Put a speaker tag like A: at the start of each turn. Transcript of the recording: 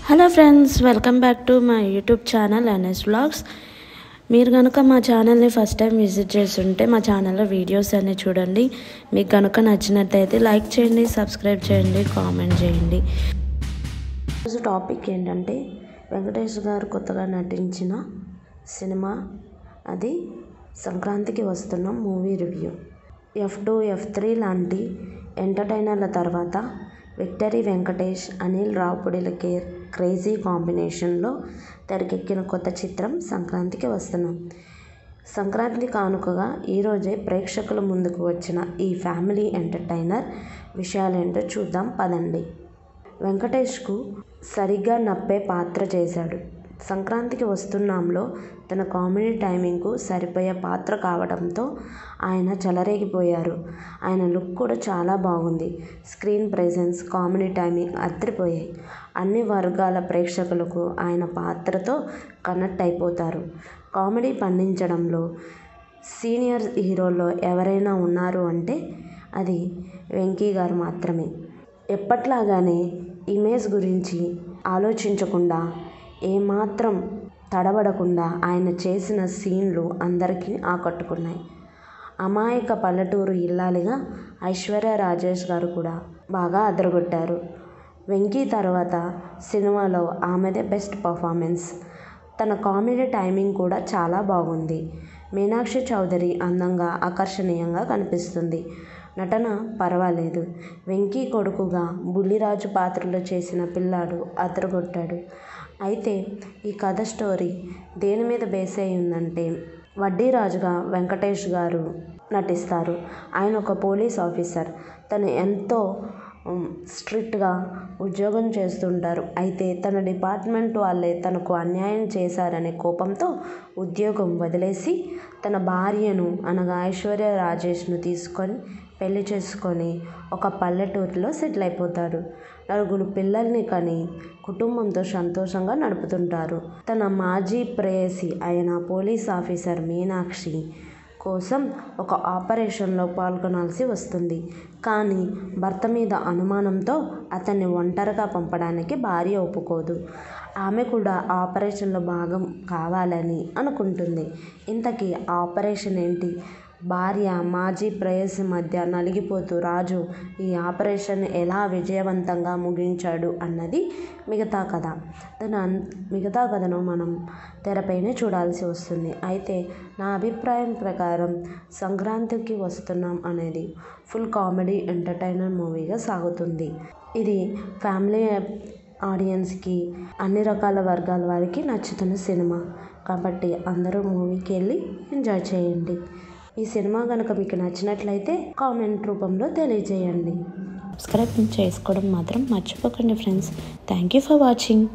A: Hello friends, welcome back to my YouTube channel NS vlogs. మీరు కనుక మా ఛానల్ని ఫస్ట్ టైం విజిట్ చేస్తుంటే మా ఛానల్లో వీడియోస్ అన్నీ చూడండి. మీకు కనుక నచ్చినట్టయితే లైక్ చేయండి, సబ్స్క్రైబ్ చేయండి, కామెంట్ చేయండి. ఈరోజు టాపిక్ ఏంటంటే వెంకటేష్ గారు కొత్తగా నటించిన సినిమా, అది సంక్రాంతికి వస్తున్న మూవీ రివ్యూ. F2, F3 లాంటి ఎంటర్టైనర్ల తర్వాత విక్టరీ వెంకటేష్, అనిల్ రావుపూడిల క్రేజీ కాంబినేషన్లో తెరకెక్కిన కొత్త చిత్రం సంక్రాంతికి వస్తున్నాం. సంక్రాంతి కానుకగా ఈరోజే ప్రేక్షకుల ముందుకు వచ్చిన ఈ ఫ్యామిలీ ఎంటర్టైనర్ విషయాలేంటో చూద్దాం పదండి. వెంకటేష్కు సరిగ్గా నప్పే పాత్ర చేశాడు. సంక్రాంతికి వస్తున్నాంలో తన కామెడీ టైమింగ్కు సరిపోయే పాత్ర కావడంతో ఆయన చెలరేగిపోయారు. ఆయన లుక్ కూడా చాలా బాగుంది. స్క్రీన్ ప్రెజెన్స్, కామెడీ టైమింగ్ అదిరిపోయాయి. అన్ని వర్గాల ప్రేక్షకులకు ఆయన పాత్రతో కనెక్ట్ అయిపోతారు. కామెడీ పండించడంలో సీనియర్ హీరోల్లో ఎవరైనా ఉన్నారు అంటే అది వెంకీ గారు మాత్రమే. ఎప్పట్లాగానే ఇమేజ్ గురించి ఆలోచించకుండా, ఏమాత్రం తడబడకుండా ఆయన చేసిన సీన్లు అందరికీ ఆకట్టుకున్నాయి. అమాయక పల్లెటూరు ఇల్లాలిగా ఐశ్వర్య రాజేష్ గారు కూడా బాగా అదరగొట్టారు. వెంకీ తర్వాత సినిమాలో ఆమెదే బెస్ట్ పర్ఫార్మెన్స్. తన కామెడీ టైమింగ్ కూడా చాలా బాగుంది. మీనాక్షి చౌదరి అందంగా, ఆకర్షణీయంగా కనిపిస్తుంది. నటన పర్వాలేదు. వెంకీ కొడుకుగా బుల్లిరాజు పాత్రలో చేసిన పిల్లాడు అదరగొట్టాడు. అయితే ఈ కథ స్టోరీ దేని మీద బేస్ అయి ఉందంటే, వడ్డీరాజుగా వెంకటేష్ గారు నటిస్తారు. ఆయన ఒక పోలీస్ ఆఫీసర్. తను ఎంతో స్ట్రిక్ట్గా ఉద్యోగం చేస్తుంటారు. అయితే తన డిపార్ట్మెంట్ వాళ్ళే తనకు అన్యాయం చేశారనే కోపంతో ఉద్యోగం వదిలేసి తన భార్యను అనగా ఐశ్వర్య రాజేష్ను తీసుకొని పెళ్లి చేసుకొని ఒక పల్లెటూరులో సెటిల్ అయిపోతాడు. 4 పిల్లల్ని కని కుటుంబంతో సంతోషంగా నడుపుతుంటారు. తన మాజీ ప్రేయసి అయిన పోలీస్ ఆఫీసర్ మీనాక్షి కోసం ఒక ఆపరేషన్లో పాల్గొనాల్సి వస్తుంది. కానీ భర్త మీద అనుమానంతో అతన్ని ఒంటరిగా పంపడానికి భార్య ఒప్పుకోదు. ఆమె కూడా ఆపరేషన్లో భాగం కావాలని అనుకుంటుంది. ఇంతకీ ఆపరేషన్ ఏంటి? భార్య, మాజీ ప్రేయసి మధ్య నలిగిపోతూ రాజు ఈ ఆపరేషన్ ఎలా విజయవంతంగా ముగించాడు అన్నది మిగతా కథ. మిగతా కథను మనం తెరపైనే చూడాల్సి వస్తుంది. అయితే నా అభిప్రాయం ప్రకారం సంక్రాంతికి వస్తున్నాం అనేది ఫుల్ కామెడీ ఎంటర్టైనర్ మూవీగా సాగుతుంది. ఇది ఫ్యామిలీ ఆడియన్స్కి, అన్ని రకాల వర్గాల వారికి నచ్చుతున్న సినిమా కాబట్టి అందరూ మూవీకి వెళ్ళి ఎంజాయ్ చేయండి. ఈ సినిమా కనుక మీకు నచ్చినట్లయితే కామెంట్ రూపంలో తెలియజేయండి. సబ్స్క్రైబ్ చేసుకోవడం మాత్రం మర్చిపోకండి friends. Thank you for watching.